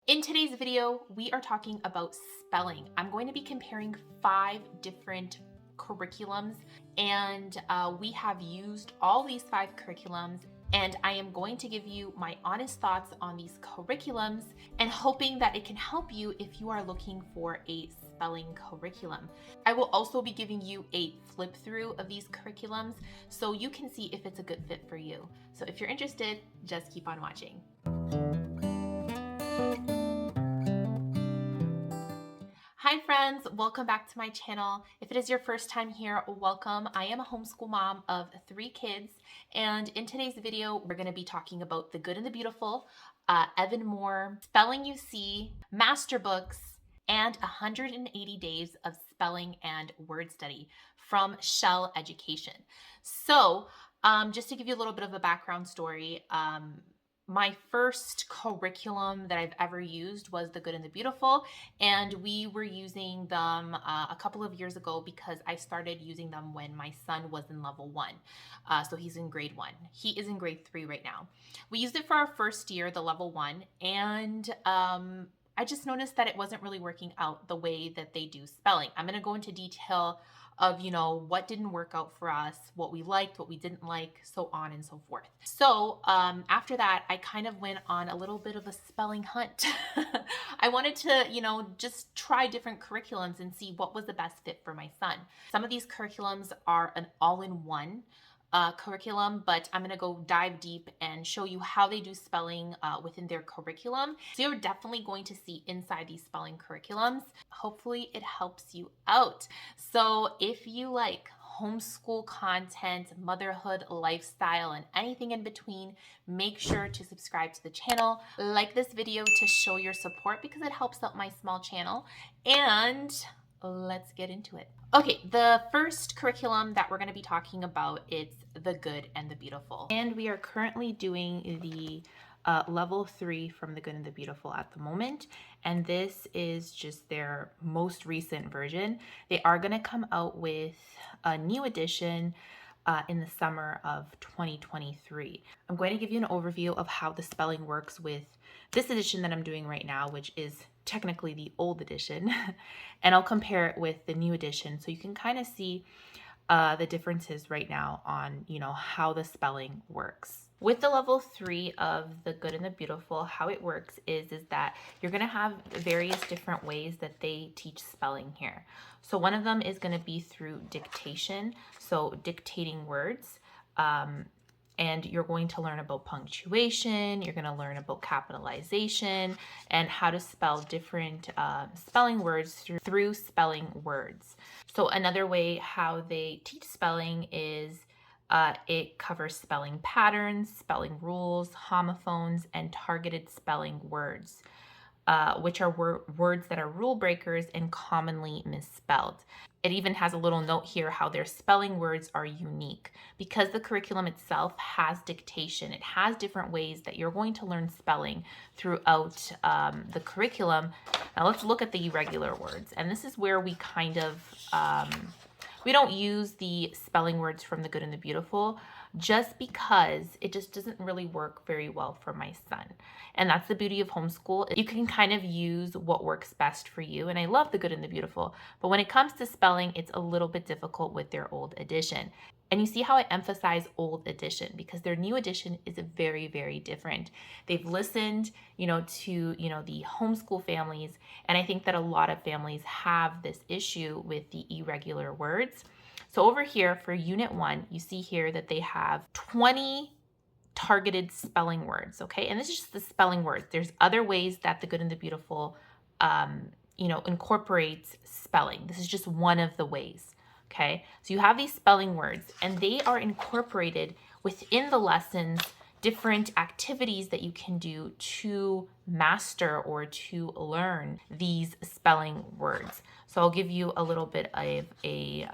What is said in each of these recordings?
In today's video, we are talking about spelling. I'm going to be comparing 5 different curriculums, and we have used all these 5 curriculums. And I am going to give you my honest thoughts on these curriculums and hoping that it can help you if you are looking for a spelling curriculum. I will also be giving you a flip through of these curriculums so you can see if it's a good fit for you. So if you're interested, just keep on watching. Hi friends, welcome back to my channel. If it is your first time here, welcome. I am a homeschool mom of 3 kids, and in today's video, we're gonna be talking about The Good and the Beautiful, Evan Moore, Spelling You See, Master Books, and 180 Days of Spelling and Word Study from Shell Education. So, just to give you a little bit of a background story, my first curriculum that I've ever used was The Good and the Beautiful, and we were using them a couple of years ago because I started using them when my son was in level 1. So he's in grade 1. He is in grade 3 right now. We used it for our first year, the level 1, and I just noticed that it wasn't really working out the way that they do spelling. I'm going to go into detail of what didn't work out for us, what we liked, what we didn't like, so on and so forth. So after that, I kind of went on a little bit of a spelling hunt. I wanted to just try different curriculums and see what was the best fit for my son. Some of these curriculums are an all-in-one curriculum, but I'm going to go dive deep and show you how they do spelling within their curriculum. So you're definitely going to see inside these spelling curriculums. Hopefully it helps you out. So if you like homeschool content, motherhood, lifestyle, and anything in between, make sure to subscribe to the channel, like this video to show your support because it helps out my small channel, and let's get into it. Okay, the first curriculum that we're going to be talking about is The Good and the Beautiful. And we are currently doing the level 3 from The Good and the Beautiful at the moment. And this is just their most recent version. They are going to come out with a new edition in the summer of 2023. I'm going to give you an overview of how the spelling works with this edition that I'm doing right now, which is technically the old edition, and I'll compare it with the new edition so you can kind of see the differences right now on how the spelling works. With the level 3 of The Good and the Beautiful, how it works is that you're going to have various different ways that they teach spelling here. So one of them is going to be through dictation, so dictating words. And you're going to learn about punctuation, you're going to learn about capitalization, and how to spell different spelling words through spelling words. So another way how they teach spelling is it covers spelling patterns, spelling rules, homophones, and targeted spelling words, which are words that are rule breakers and commonly misspelled. It even has a little note here how their spelling words are unique. Because the curriculum itself has dictation, it has different ways that you're going to learn spelling throughout the curriculum. Now let's look at the irregular words. And this is where we kind of, we don't use the spelling words from The Good and the Beautiful just because it just doesn't really work very well for my son. And that's the beauty of homeschool. You can kind of use what works best for you. And I love The Good and the Beautiful, but when it comes to spelling, it's a little bit difficult with their old edition. And you see how I emphasize old edition because their new edition is very, very different. They've listened, to, the homeschool families. And I think that a lot of families have this issue with the irregular words. So over here for Unit 1, you see here that they have 20 targeted spelling words, okay? And this is just the spelling words. There's other ways that The Good and the Beautiful, incorporates spelling. This is just one of the ways, okay? So you have these spelling words, and they are incorporated within the lessons, different activities that you can do to master or to learn these spelling words. So I'll give you a little bit of a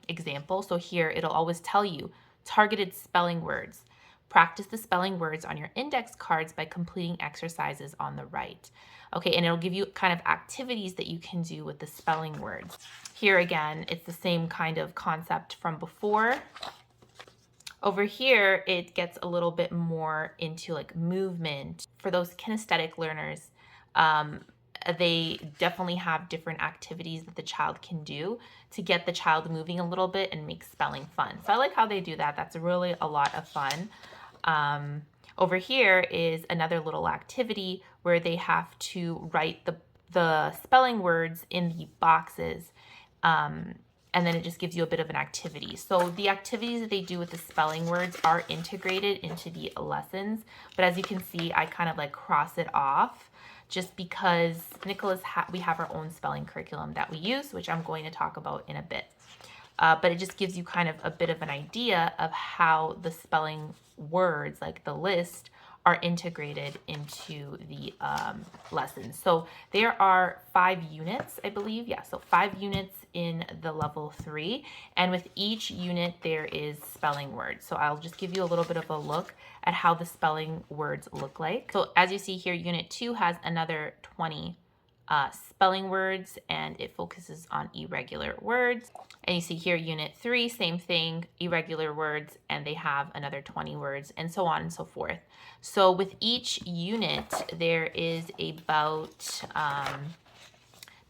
example. So here it'll always tell you targeted spelling words. Practice the spelling words on your index cards by completing exercises on the right. Okay, and it'll give you kind of activities that you can do with the spelling words. Here again, it's the same kind of concept from before. Over here, it gets a little bit more into like movement. For those kinesthetic learners, They definitely have different activities that the child can do to get the child moving a little bit and make spelling fun. So I like how they do that. That's really a lot of fun. Over here is another little activity where they have to write the spelling words in the boxes. And then it just gives you a bit of an activity. So the activities that they do with the spelling words are integrated into the lessons. But as you can see, I kind of like cross it off just because we have our own spelling curriculum that we use, which I'm going to talk about in a bit. But it just gives you kind of a bit of an idea of how the spelling words, like the list, are integrated into the lessons. So there are 5 units, I believe. Yeah, so 5 units in the level 3. And with each unit, there is spelling words. So I'll just give you a little bit of a look at how the spelling words look like. So as you see here, unit 2 has another 20 spelling words, and it focuses on irregular words. And you see here, unit 3, same thing, irregular words, and they have another 20 words, and so on and so forth. So with each unit, there is about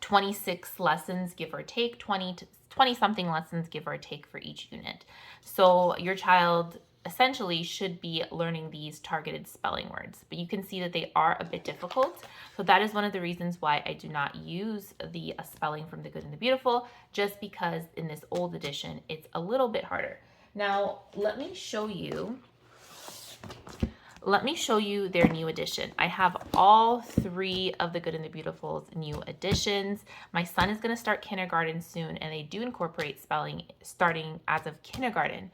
26 lessons, give or take, 20 something lessons, give or take, for each unit. So your child essentially should be learning these targeted spelling words, but you can see that they are a bit difficult. So that is one of the reasons why I do not use the spelling from The Good and the Beautiful, just because in this old edition, it's a little bit harder. Now, let me show you their new edition. I have all 3 of The Good and the Beautiful's new editions. My son is going to start kindergarten soon, and they do incorporate spelling starting as of kindergarten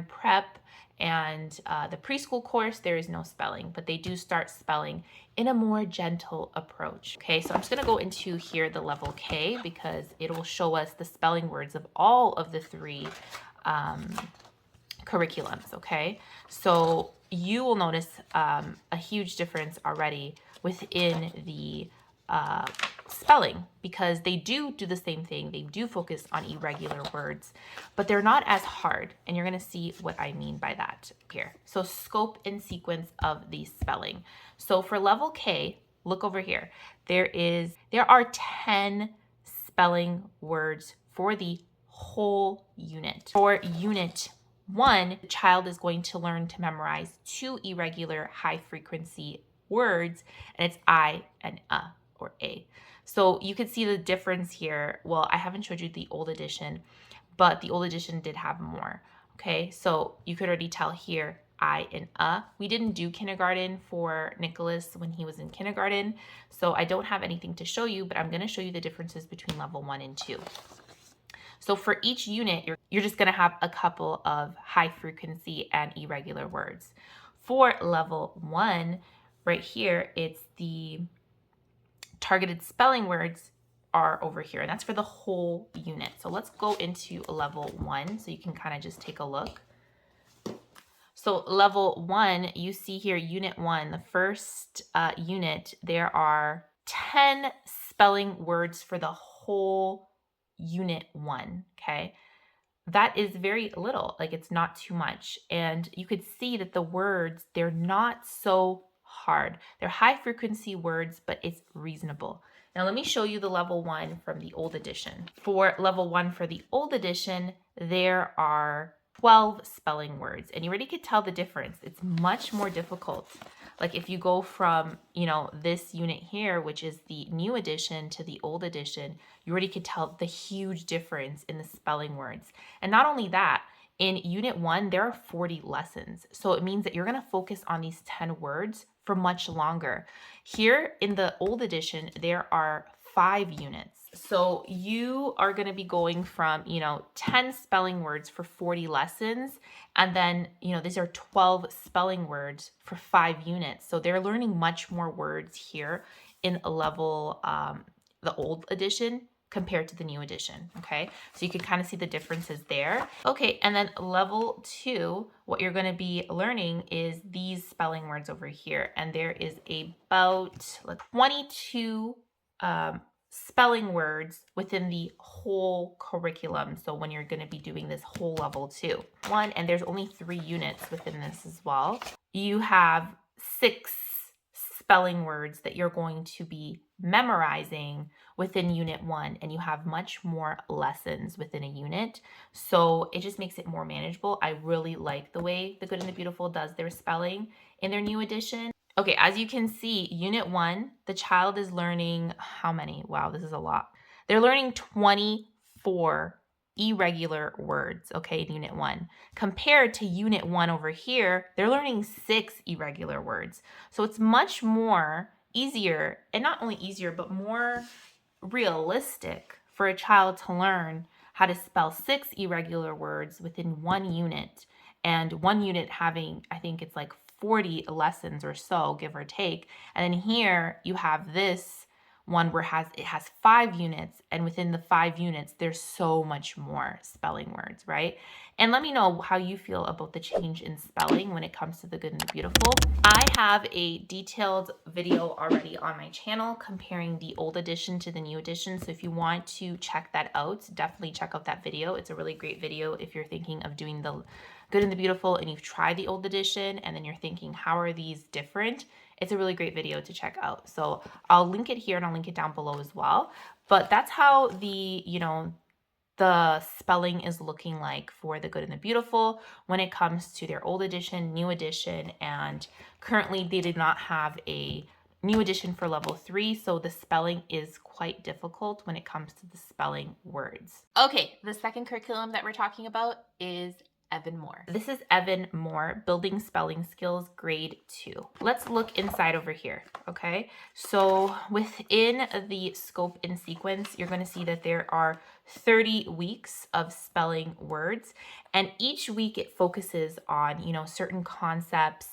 prep, and the preschool course, there is no spelling, but they do start spelling in a more gentle approach. Okay, so I'm just going to go into here the level K, because it will show us the spelling words of all of the 3 curriculums. Okay, so you will notice a huge difference already within the spelling, because they do the same thing. They do focus on irregular words, but they're not as hard. And you're going to see what I mean by that here. So scope and sequence of the spelling. So for level K, look over here. There are 10 spelling words for the whole unit. For unit 1, the child is going to learn to memorize 2 irregular high frequency words, and it's I and or A. So you can see the difference here. Well, I haven't showed you the old edition, but the old edition did have more. Okay, so you could already tell here, I and We didn't do kindergarten for Nicholas when he was in kindergarten, so I don't have anything to show you, but I'm going to show you the differences between level 1 and 2. So for each unit, you're just going to have a couple of high frequency and irregular words. For level 1, right here, it's the targeted spelling words are over here, and that's for the whole unit. So let's go into level 1 so you can kind of just take a look. So level 1, you see here, unit 1, the first unit, there are 10 spelling words for the whole unit 1, okay? That is very little, like it's not too much. And you could see that the words, they're not so hard. They're high frequency words, but it's reasonable. Now let me show you the level 1 from the old edition. For level 1 for the old edition, there are 12 spelling words, and you already could tell the difference. It's much more difficult. Like if you go from, this unit here, which is the new edition, to the old edition, you already could tell the huge difference in the spelling words. And not only that, in unit 1, there are 40 lessons. So it means that you're going to focus on these 10 words for much longer. Here in the old edition, there are 5 units. So you are going to be going from, 10 spelling words for 40 lessons. And then, these are 12 spelling words for 5 units. So they're learning much more words here in a level, the old edition compared to the new edition. Okay. So you can kind of see the differences there. Okay. And then level 2, what you're going to be learning is these spelling words over here. And there is about 22, spelling words within the whole curriculum. So when you're going to be doing this whole level 2, and there's only 3 units within this as well. You have 6 spelling words that you're going to be memorizing within Unit 1, and you have much more lessons within a unit. So it just makes it more manageable. I really like the way The Good and the Beautiful does their spelling in their new edition. Okay, as you can see, Unit 1, the child is learning how many? Wow, this is a lot. They're learning 24 irregular words, okay, in Unit 1. Compared to Unit 1 over here, they're learning 6 irregular words. So it's much more easier, and not only easier, but more realistic for a child to learn how to spell 6 irregular words within one unit, and one unit having, I think it's like 40 lessons or so, give or take. And then here you have this one where it has 5 units, and within the 5 units there's so much more spelling words, right? And let me know how you feel about the change in spelling when it comes to The Good and the Beautiful. I have a detailed video already on my channel comparing the old edition to the new edition, so if you want to check that out, definitely check out that video. It's a really great video if you're thinking of doing The Good and the Beautiful and you've tried the old edition and then you're thinking, how are these different? It's a really great video to check out. So I'll link it here and I'll link it down below as well. But that's how the spelling is looking like for The Good and the Beautiful when it comes to their old edition, new edition, and currently they did not have a new edition for level 3, so the spelling is quite difficult when it comes to the spelling words. Okay, the second curriculum that we're talking about is Evan Moore. This is Evan Moore, Building Spelling Skills, Grade 2. Let's look inside over here, okay? So within the scope and sequence, you're going to see that there are 30 weeks of spelling words, and each week it focuses on, certain concepts,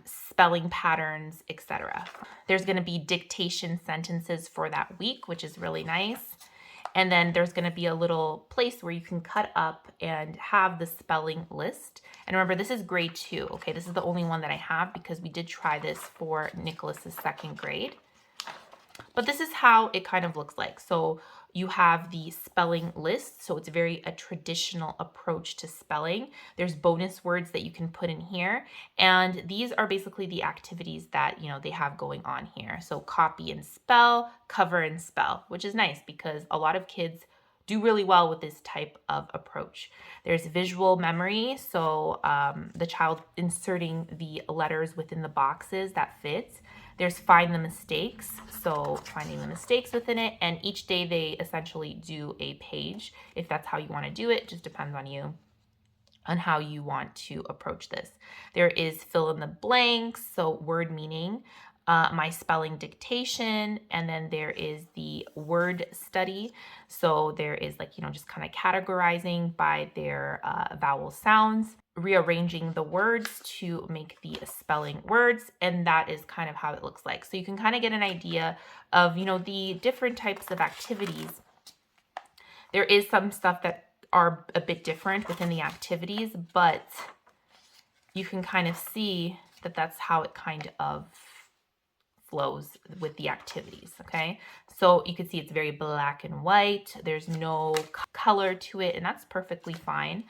spelling patterns, etc. There's going to be dictation sentences for that week, which is really nice. And then there's going to be a little place where you can cut up and have the spelling list. And remember, this is grade 2. Okay, this is the only one that I have because we did try this for Nicholas's second grade. But this is how it kind of looks like. So you have the spelling list. So it's a traditional approach to spelling. There's bonus words that you can put in here. And these are basically the activities that, they have going on here. So copy and spell, cover and spell, which is nice because a lot of kids do really well with this type of approach. There's visual memory. So the child inserting the letters within the boxes that fit. There's find the mistakes, so finding the mistakes within it, and each day they essentially do a page. If that's how you want to do it, just depends on you, on how you want to approach this. There is fill in the blanks, so word meaning, my spelling dictation, and then there is the word study. So there is just kind of categorizing by their vowel sounds, rearranging the words to make the spelling words, and that is kind of how it looks like. So you can kind of get an idea of, the different types of activities. There is some stuff that are a bit different within the activities, but you can kind of see that that's how it kind of flows with the activities, okay? So you can see it's very black and white. There's no color to it, and that's perfectly fine.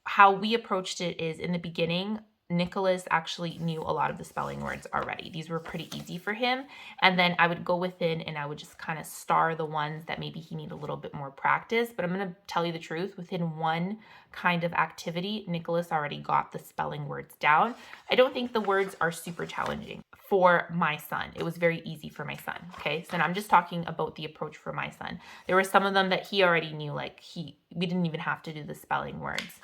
How we approached it is in the beginning, Nicholas actually knew a lot of the spelling words already. These were pretty easy for him. And then I would go within and I would just kind of star the ones that maybe he needed a little bit more practice. But I'm going to tell you the truth. Within one kind of activity, Nicholas already got the spelling words down. I don't think the words are super challenging for my son. It was very easy for my son. Okay. So I'm just talking about the approach for my son. There were some of them that he already knew, we didn't even have to do the spelling words.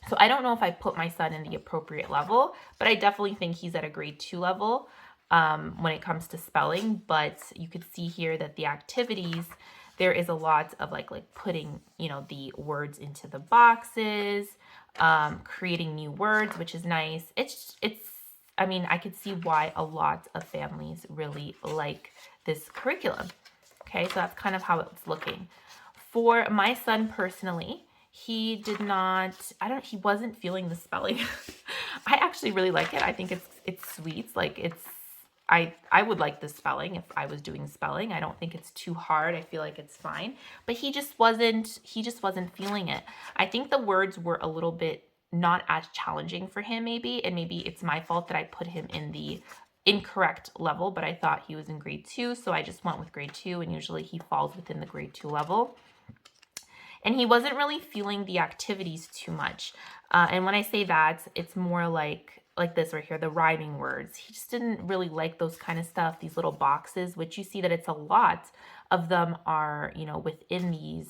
So I don't know if I put my son in the appropriate level, but I definitely think he's at a grade 2 level when it comes to spelling. But you could see here that the activities, there is a lot of like putting, the words into the boxes, creating new words, which is nice. I could see why a lot of families really like this curriculum. Okay, so that's kind of how it's looking. For my son personally, he wasn't feeling the spelling. I actually really like it. I think it's sweet. I would like the spelling if I was doing spelling. I don't think it's too hard. I feel like it's fine. But he just wasn't feeling it. I think the words were a little bit not as challenging for him maybe, and maybe it's my fault that I put him in the incorrect level, but I thought he was in grade 2, so I just went with grade 2, and usually he falls within the grade 2 level. And he wasn't really feeling the activities too much. And when I say that, it's more like this right here, the rhyming words. He just didn't really like those kind of stuff, these little boxes, which you see that it's a lot of them are, you know, within the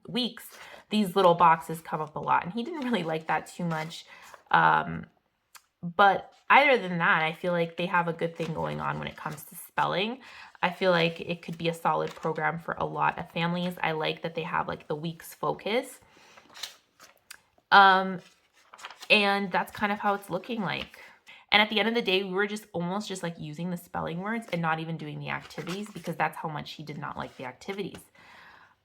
weeks, these little boxes come up a lot. And he didn't really like that too much. But other than that, I feel like they have a good thing going on when it comes to spelling. I feel like it could be a solid program for a lot of families. I like that they have like the week's focus. And that's kind of how it's looking like. And at the end of the day, we were just almost just like using the spelling words and not even doing the activities, because that's how much he did not like the activities.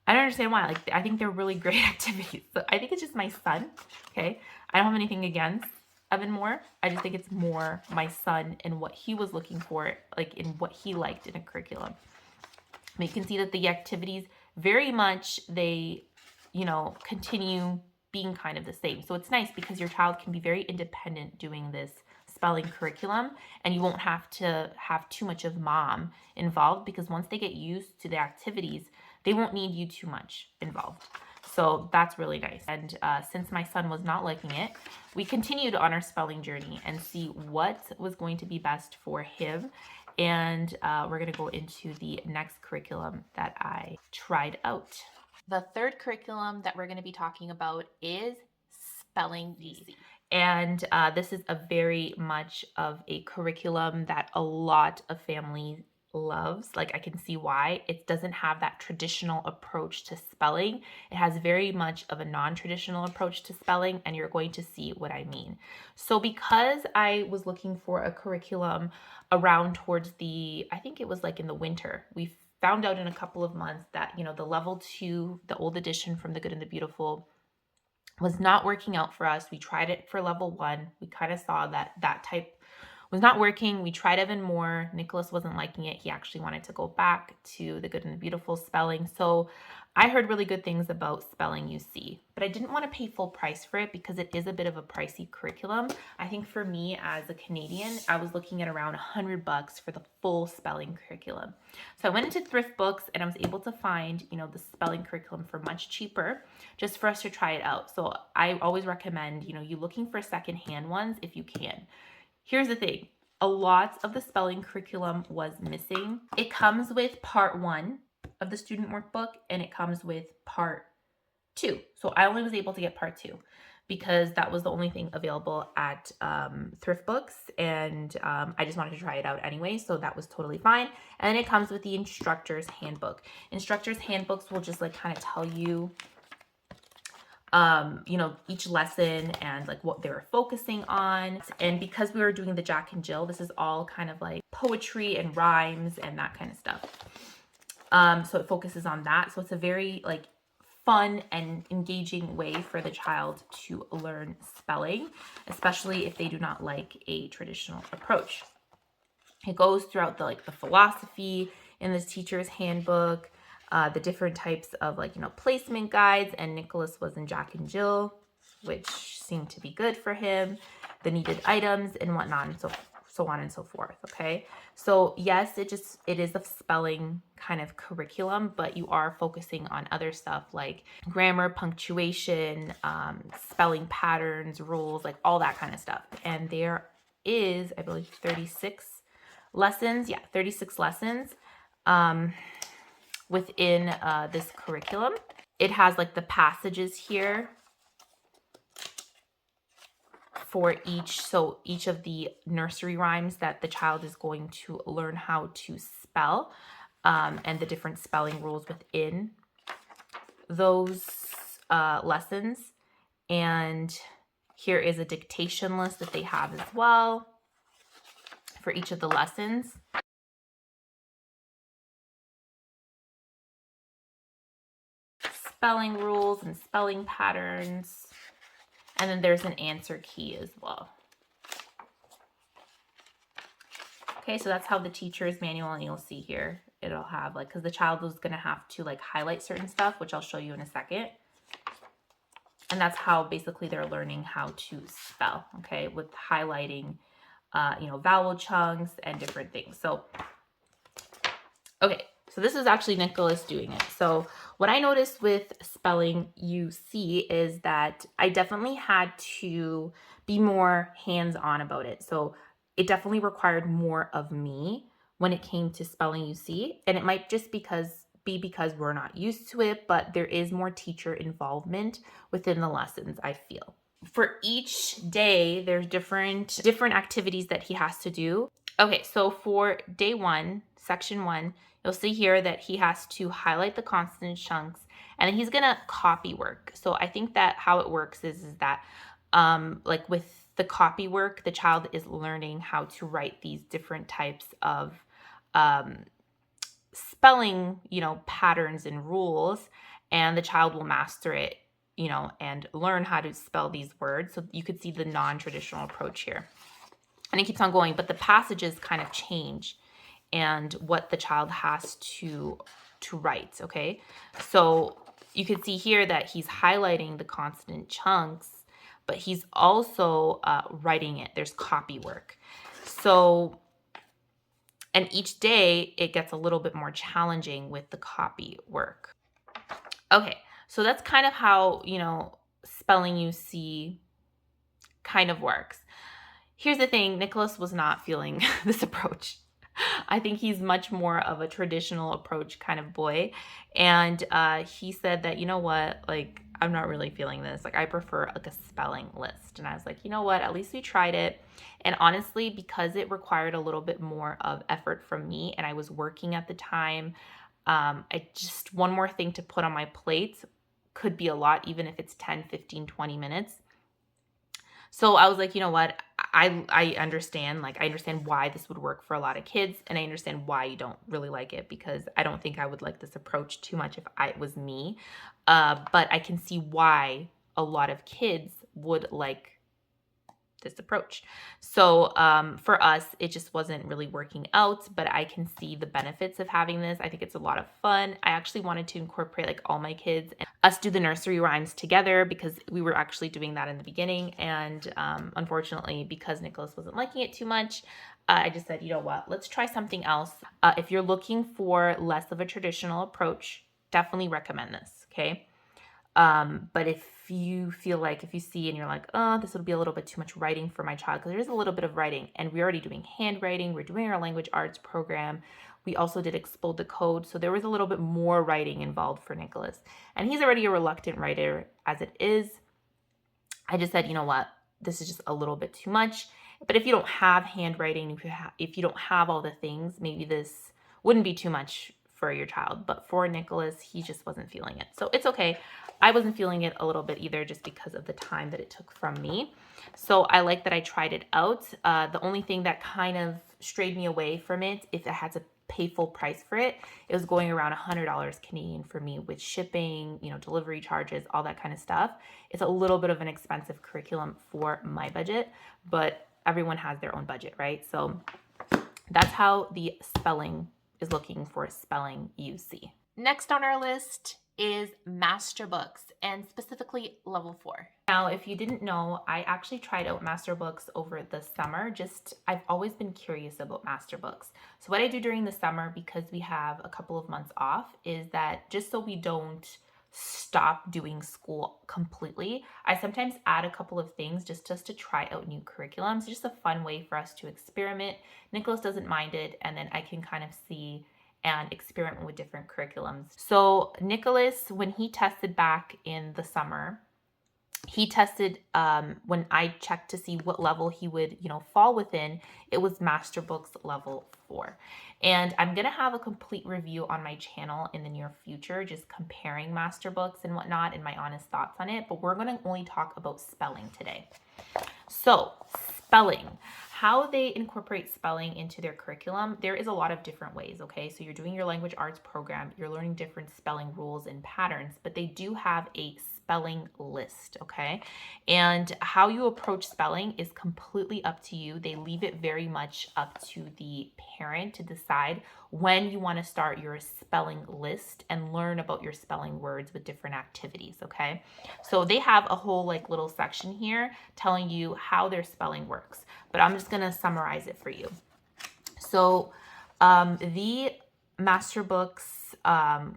I don't understand why. Like, I think they're really great activities. So I think it's just my son. Okay. I don't have anything against Evan Moore. I just think it's more my son and what he was looking for, like in what he liked in a curriculum. But you can see that the activities very much, they, you know, continue being kind of the same. So it's nice because your child can be very independent doing this spelling curriculum, and you won't have to have too much of mom involved, because once they get used to the activities, they won't need you too much involved. So that's really nice. And since my son was not liking it, we continued on our spelling journey and see what was going to be best for him. And we're going to go into the next curriculum that I tried out. The third curriculum that we're going to be talking about is Spelling Bee. And this is a very much of a curriculum that a lot of families loves. Like, I can see why. It doesn't have that traditional approach to spelling. It has very much of a non-traditional approach to spelling, and you're going to see what I mean. So because I was looking for a curriculum around towards the, I think it was like in the winter, we found out in a couple of months that, you know, the level 2, the old edition from The Good and the Beautiful, was not working out for us. We tried it for level 1. We kind of saw that that type was not working. We tried Evan Moore. Nicholas wasn't liking it. He actually wanted to go back to The Good and the Beautiful spelling. So I heard really good things about Spelling UC, but I didn't want to pay full price for it because it is a bit of a pricey curriculum. I think for me as a Canadian, I was looking at around $100 for the full spelling curriculum. So I went into Thrift Books and I was able to find, you know, the spelling curriculum for much cheaper, just for us to try it out. So I always recommend, you know, you looking for secondhand ones if you can. Here's the thing. A lot of the spelling curriculum was missing. It comes with part 1 of the student workbook, and it comes with part 2. So I only was able to get part 2 because that was the only thing available at Thrift Books, and I just wanted to try it out anyway, so that was totally fine. And then it comes with the instructor's handbook. Instructor's handbooks will just like kind of tell you you know, each lesson and like what they were focusing on. And because we were doing the Jack and Jill, this is all kind of like poetry and rhymes and that kind of stuff. So it focuses on that. So it's a very like fun and engaging way for the child to learn spelling, especially if they do not like a traditional approach. It goes throughout the philosophy in this teacher's handbook, the different types of like, you know, placement guides, and Nicholas was in Jack and Jill, which seemed to be good for him, the needed items and whatnot, and so on and so forth. Okay. So yes, it is a spelling kind of curriculum, but you are focusing on other stuff like grammar, punctuation, spelling patterns, rules, like all that kind of stuff. And there is, I believe, 36 lessons. Yeah, 36 lessons within this curriculum. It has like the passages here for each of the nursery rhymes that the child is going to learn how to spell, and the different spelling rules within those lessons. And here is a dictation list that they have as well for each of the lessons. Spelling rules and spelling patterns. And then there's an answer key as well. Okay, so that's how the teacher's manual, and you'll see here, it'll have like, because the child was going to have to like highlight certain stuff, which I'll show you in a second. And that's how basically they're learning how to spell, okay, with highlighting, vowel chunks and different things. So, okay, so this is actually Nicholas doing it. So what I noticed with spelling UC is that I definitely had to be more hands-on about it. So it definitely required more of me when it came to spelling UC. And it might just be because we're not used to it, but there is more teacher involvement within the lessons, I feel. For each day, there's different activities that he has to do. Okay, so for day 1, section 1, you'll see here that he has to highlight the consonant chunks, and then he's gonna copy work. So I think that how it works is that like with the copy work, the child is learning how to write these different types of spelling, patterns and rules, and the child will master it, and learn how to spell these words. So you could see the non-traditional approach here. And it keeps on going, but the passages kind of change and what the child has to write, okay? So you can see here that he's highlighting the consonant chunks, but he's also writing it. There's copy work. So, and each day it gets a little bit more challenging with the copy work. Okay, so that's kind of how, spelling UC kind of works. Here's the thing, Nicholas was not feeling this approach. I think he's much more of a traditional approach kind of boy. And he said that, you know what, like, I'm not really feeling this. Like, I prefer like a spelling list. And I was like, you know what, at least we tried it. And honestly, because it required a little bit more of effort from me and I was working at the time, I just, one more thing to put on my plate could be a lot, even if it's 10, 15, 20 minutes. So I was like, you know what? I understand, like, I understand why this would work for a lot of kids, and I understand why you don't really like it, because I don't think I would like this approach too much if it was me. But I can see why a lot of kids would like this approach. So for us, it just wasn't really working out, but I can see the benefits of having this. I think it's a lot of fun. I actually wanted to incorporate like all my kids and us do the nursery rhymes together, because we were actually doing that in the beginning. And unfortunately, because Nicholas wasn't liking it too much, I just said, you know what, let's try something else. If you're looking for less of a traditional approach, definitely recommend this, okay? But if you feel like, if you see and you're like, oh, this would be a little bit too much writing for my child, because there is a little bit of writing, and we're already doing handwriting, we're doing our language arts program. We also did Explode the Code, so there was a little bit more writing involved for Nicholas. And he's already a reluctant writer as it is. I just said, you know what, this is just a little bit too much. But if you don't have handwriting, if you don't have all the things, maybe this wouldn't be too much for your child. But for Nicholas, he just wasn't feeling it. So it's okay. I wasn't feeling it a little bit either, just because of the time that it took from me. So I like that I tried it out. The only thing that kind of strayed me away from it, if I had to pay full price for it, it was going around $100 Canadian for me, with shipping, delivery charges, all that kind of stuff. It's a little bit of an expensive curriculum for my budget, but everyone has their own budget, right? So that's how the spelling is looking for spelling UC. Next on our list is Master Books, and specifically level 4. Now, if you didn't know, I actually tried out Master Books over the summer. I've always been curious about Master Books. So what I do during the summer, because we have a couple of months off, is that just so we don't stop doing school completely, I sometimes add a couple of things just to try out new curriculums. Just a fun way for us to experiment. Nicholas doesn't mind it, and then I can kind of see and experiment with different curriculums. So Nicholas, when he tested back in the summer, he tested, when I checked to see what level he would, fall within, it was Master Books level 4. And I'm going to have a complete review on my channel in the near future, just comparing Master Books and whatnot and my honest thoughts on it. But we're going to only talk about spelling today. So spelling. how they incorporate spelling into their curriculum, there is a lot of different ways, okay? So you're doing your language arts program, you're learning different spelling rules and patterns, but they do have a spelling list, okay? And how you approach spelling is completely up to you. They leave it very much up to the parent to decide when you want to start your spelling list and learn about your spelling words with different activities, okay? So they have a whole like little section here telling you how their spelling works, but I'm just going to summarize it for you. So the Masterbooks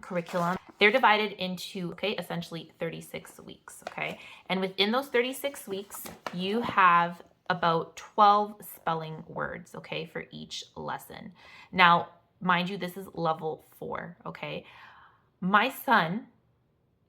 curriculum, they're divided into, okay, essentially 36 weeks, okay? And within those 36 weeks, you have about 12 spelling words, okay, for each lesson. Now, mind you, this is level 4, okay? My son,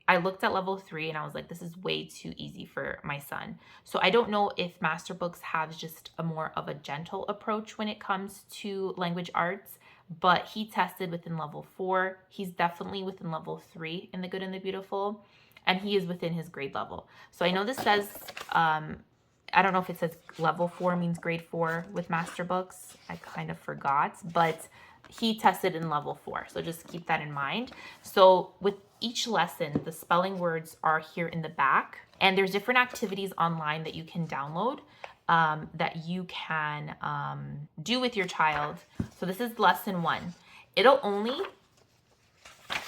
I looked at level 3 and I was like, this is way too easy for my son. So I don't know if Masterbooks has just a more of a gentle approach when it comes to language arts, but he tested within level 4. He's definitely within level 3 in the Good and the Beautiful, and he is within his grade level. So I know this says, I don't know if it says level 4 means grade 4 with Masterbooks. I kind of forgot, but he tested in level 4. So just keep that in mind. So with each lesson, the spelling words are here in the back, and there's different activities online that you can download that you can do with your child. So this is lesson 1. It'll only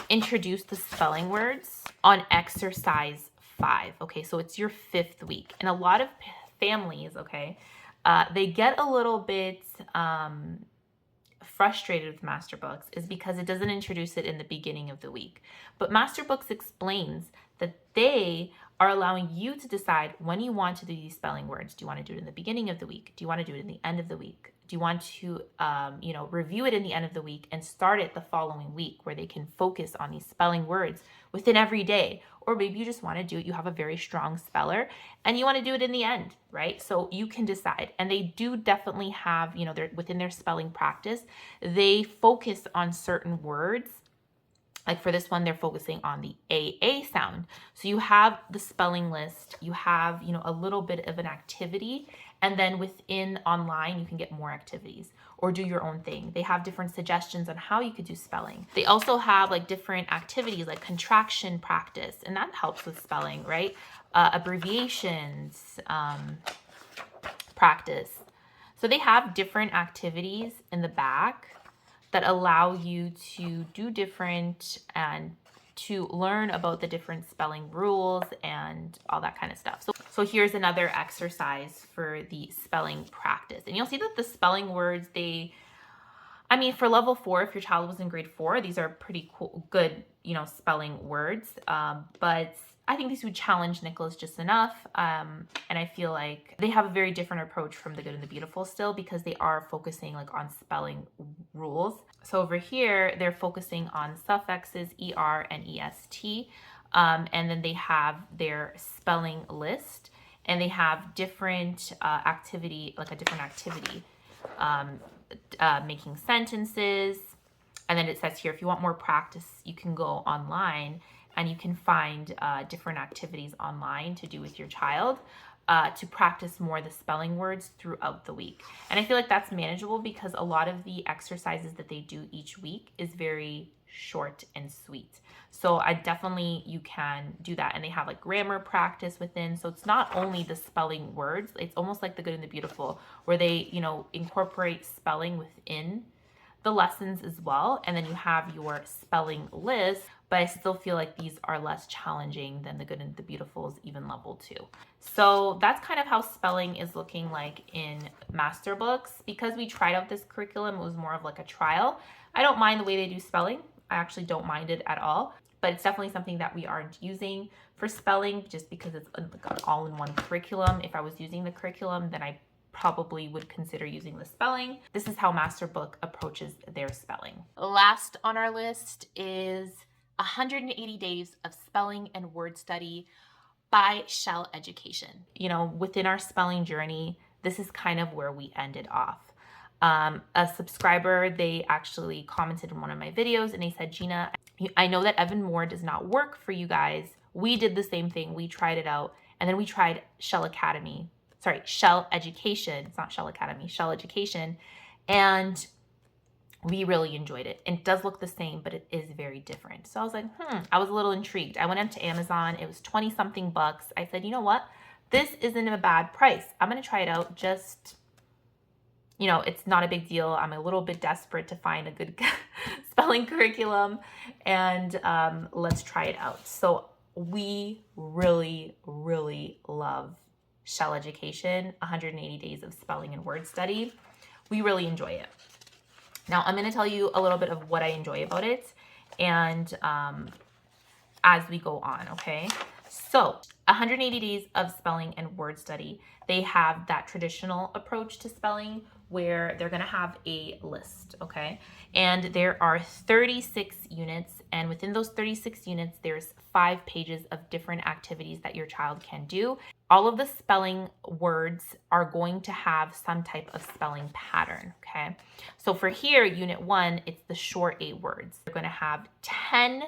introduce the spelling words on exercise 5. Okay, so it's your 5th week. And a lot of families, okay, they get a little bit frustrated with Masterbooks is because it doesn't introduce it in the beginning of the week. But Masterbooks explains that they are allowing you to decide when you want to do these spelling words. Do you want to do it in the beginning of the week? Do you want to do it in the end of the week? Do you want to, review it in the end of the week and start it the following week where they can focus on these spelling words within every day? Or maybe you just want to do it. You have a very strong speller and you want to do it in the end, right? So you can decide. And they do definitely have, they're within their spelling practice, they focus on certain words. Like for this one, they're focusing on the AA sound. So you have the spelling list, you have, a little bit of an activity, and then within online, you can get more activities or do your own thing. They have different suggestions on how you could do spelling. They also have like different activities like contraction practice, and that helps with spelling, right? Abbreviations practice. So they have different activities in the back that allow you to do different and to learn about the different spelling rules and all that kind of stuff. So here's another exercise for the spelling practice. And you'll see that the spelling words, for level 4, if your child was in grade 4, these are pretty cool, good, spelling words. But I think these would challenge Nicholas just enough. And I feel like they have a very different approach from the Good and the Beautiful still, because they are focusing like on spelling rules. So over here, they're focusing on suffixes, ER and EST. And then they have their spelling list, and they have different activity, making sentences. And then it says here, if you want more practice, you can go online and you can find different activities online to do with your child to practice more the spelling words throughout the week. And I feel like that's manageable because a lot of the exercises that they do each week is very short and sweet. So you can do that. And they have like grammar practice within. So it's not only the spelling words, it's almost like the Good and the Beautiful, where they, incorporate spelling within the lessons as well. And then you have your spelling list, but I still feel like these are less challenging than the Good and the Beautiful's even level 2. So that's kind of how spelling is looking like in Masterbooks. Because we tried out this curriculum, it was more of like a trial. I don't mind the way they do spelling. I actually don't mind it at all, but it's definitely something that we aren't using for spelling just because it's an all-in-one curriculum. If I was using the curriculum, then I probably would consider using the spelling. This is how Masterbook approaches their spelling. Last on our list is 180 Days of Spelling and Word Study by Shell Education. Within our spelling journey, this is kind of where we ended off. A subscriber, they actually commented in one of my videos and they said, Gina, I know that Evan Moore does not work for you guys. We did the same thing. We tried it out. And then we tried Shell Academy. Shell Education. It's not Shell Academy, Shell Education. And we really enjoyed it. It does look the same, but it is very different. So I was like, I was a little intrigued. I went into Amazon. It was 20 something bucks. I said, you know what? This isn't a bad price. I'm going to try it out. Just, you know, it's not a big deal. I'm a little bit desperate to find a good spelling curriculum, and let's try it out. So we really, really love Shell Education, 180 Days of Spelling and Word Study. We really enjoy it. Now, I'm going to tell you a little bit of what I enjoy about it, and as we go on, okay? So 180 Days of Spelling and Word Study, they have that traditional approach to spelling where they're going to have a list, okay? And there are 36 units, and within those 36 units, there's 5 pages of different activities that your child can do. All of the spelling words are going to have some type of spelling pattern, okay? So for here, unit 1, it's the short 8 words. You're going to have 10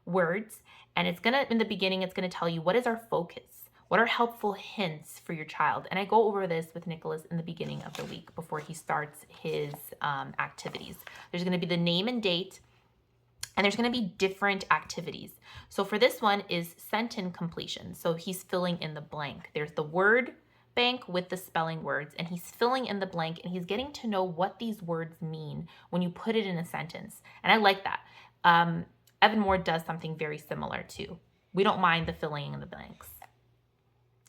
words, and it's going to, in the beginning, it's going to tell you what is our focus. What are helpful hints for your child? And I go over this with Nicholas in the beginning of the week before he starts his activities. There's going to be the name and date, and there's going to be different activities. So for this one is sentence completion. So he's filling in the blank. There's the word bank with the spelling words, and he's filling in the blank, and he's getting to know what these words mean when you put it in a sentence. And I like that. Evan Moore does something very similar too. We don't mind the filling in the blanks.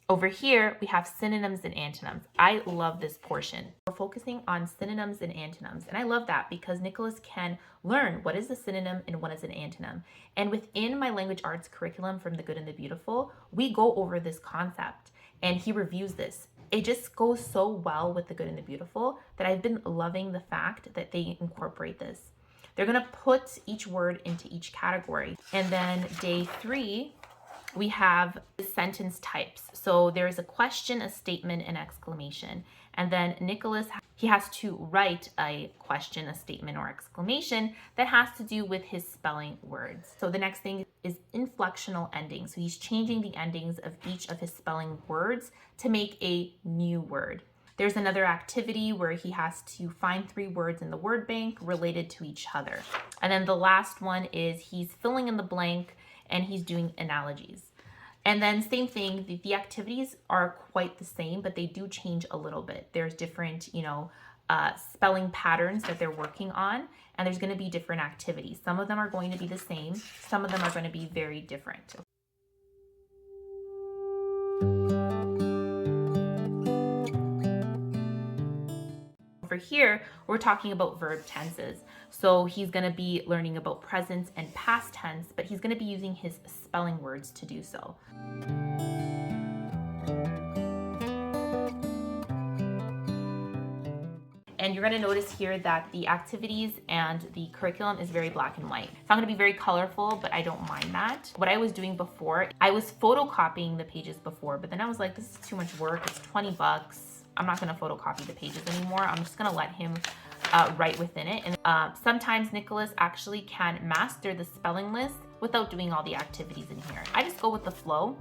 Over here, we have synonyms and antonyms. I love this portion. We're focusing on synonyms and antonyms, and I love that because Nicholas can learn what is a synonym and what is an antonym. And within my language arts curriculum from The Good and the Beautiful, we go over this concept, and he reviews this. It just goes so well with The Good and the Beautiful that I've been loving the fact that they incorporate this. They're going to put each word into each category. And then day 3, we have sentence types. So there's a question, a statement, an exclamation. And then Nicholas, he has to write a question, a statement, or exclamation that has to do with his spelling words. So the next thing is inflectional endings. So he's changing the endings of each of his spelling words to make a new word. There's another activity where he has to find 3 words in the word bank related to each other. And then the last one is he's filling in the blank and he's doing analogies. And then same thing, the activities are quite the same, but they do change a little bit. There's different, spelling patterns that they're working on, and there's going to be different activities. Some of them are going to be the same. Some of them are going to be very different. Over here, we're talking about verb tenses. So he's going to be learning about present and past tense, but he's going to be using his spelling words to do so. And you're going to notice here that the activities and the curriculum is very black and white. It's not going to be very colorful, but I don't mind that. What I was doing before, I was photocopying the pages before, but then I was like, this is too much work. It's 20 bucks. I'm not going to photocopy the pages anymore. I'm just going to let him write within it. And sometimes Nicholas actually can master the spelling list without doing all the activities in here. I just go with the flow.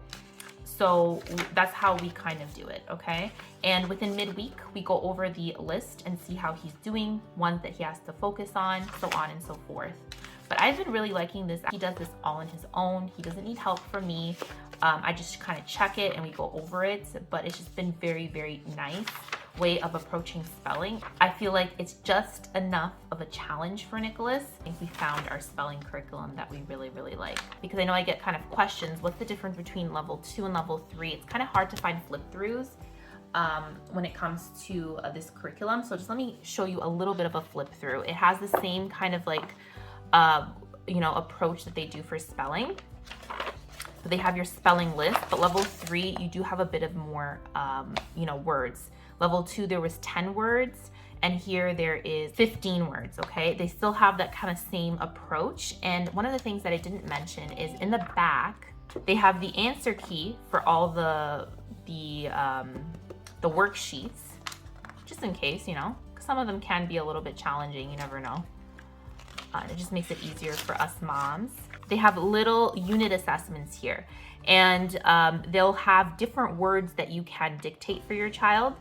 So that's how we kind of do it, okay? And within midweek, we go over the list and see how he's doing, ones that he has to focus on, so on and so forth. But I've been really liking this. He does this all on his own. He doesn't need help from me. I just kind of check it and we go over it, but it's just been very, very nice way of approaching spelling. I feel like it's just enough of a challenge for Nicholas. I think we found our spelling curriculum that we really, really like. Because I know I get kind of questions, what's the difference between level 2 and level 3? It's kind of hard to find flip-throughs when it comes to this curriculum. So just let me show you a little bit of a flip-through. It has the same kind of like, approach that they do for spelling. So they have your spelling list, but level 3, you do have a bit of more, words. Level 2, there was 10 words, and here there is 15 words, okay? They still have that kind of same approach. And one of the things that I didn't mention is in the back, they have the answer key for all the worksheets, just in case, because some of them can be a little bit challenging, you never know. It just makes it easier for us moms. They have little unit assessments here, and they'll have different words that you can dictate for your child.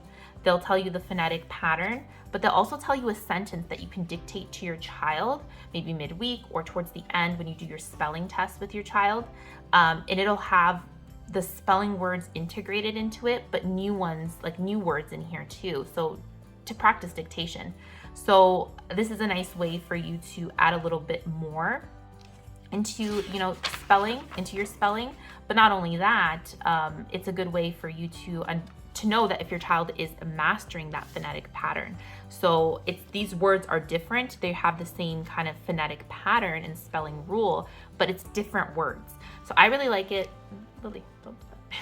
They'll tell you the phonetic pattern, but they'll also tell you a sentence that you can dictate to your child, maybe midweek or towards the end when you do your spelling test with your child. And it'll have the spelling words integrated into it, but new ones, like new words in here too. So to practice dictation. So this is a nice way for you to add a little bit more into, into your spelling. But not only that, it's a good way for you to know that if your child is mastering that phonetic pattern. So these words are different. They have the same kind of phonetic pattern and spelling rule, but it's different words. So I really like it. Lily, don't do that.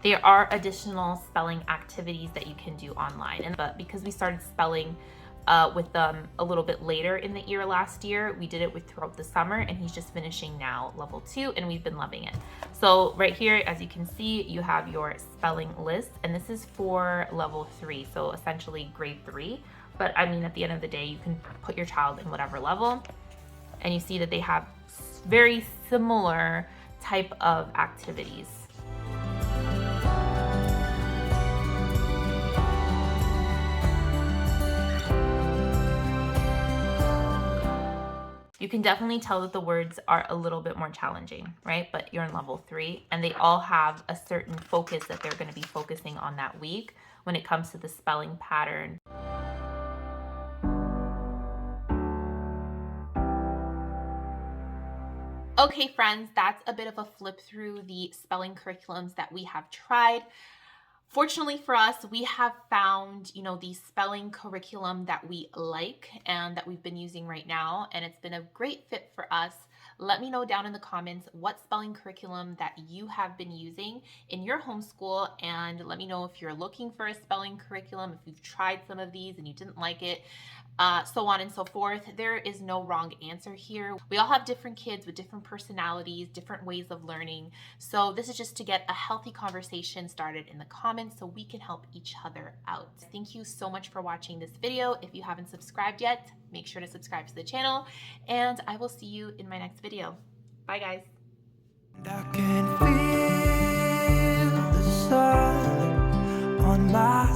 There are additional spelling activities that you can do online. But because we started spelling with them a little bit later in the year last year, we did it throughout the summer, and he's just finishing now level 2, and we've been loving it. So right here, as you can see, you have your spelling list, and this is for level 3, so essentially grade 3. But I mean, at the end of the day, you can put your child in whatever level, and you see that they have very similar type of activities. You can definitely tell that the words are a little bit more challenging, right? But you're in level 3, and they all have a certain focus that they're going to be focusing on that week when it comes to the spelling pattern. Okay, friends, that's a bit of a flip through the spelling curriculums that we have tried. Fortunately for us, we have found, the spelling curriculum that we like and that we've been using right now, and it's been a great fit for us. Let me know down in the comments what spelling curriculum that you have been using in your homeschool, and let me know if you're looking for a spelling curriculum, if you've tried some of these and you didn't like it. So on and so forth. There is no wrong answer here. We all have different kids with different personalities, different ways of learning. So this is just to get a healthy conversation started in the comments so we can help each other out. Thank you so much for watching this video. If you haven't subscribed yet, make sure to subscribe to the channel, and I will see you in my next video. Bye, guys. I can feel the sun on my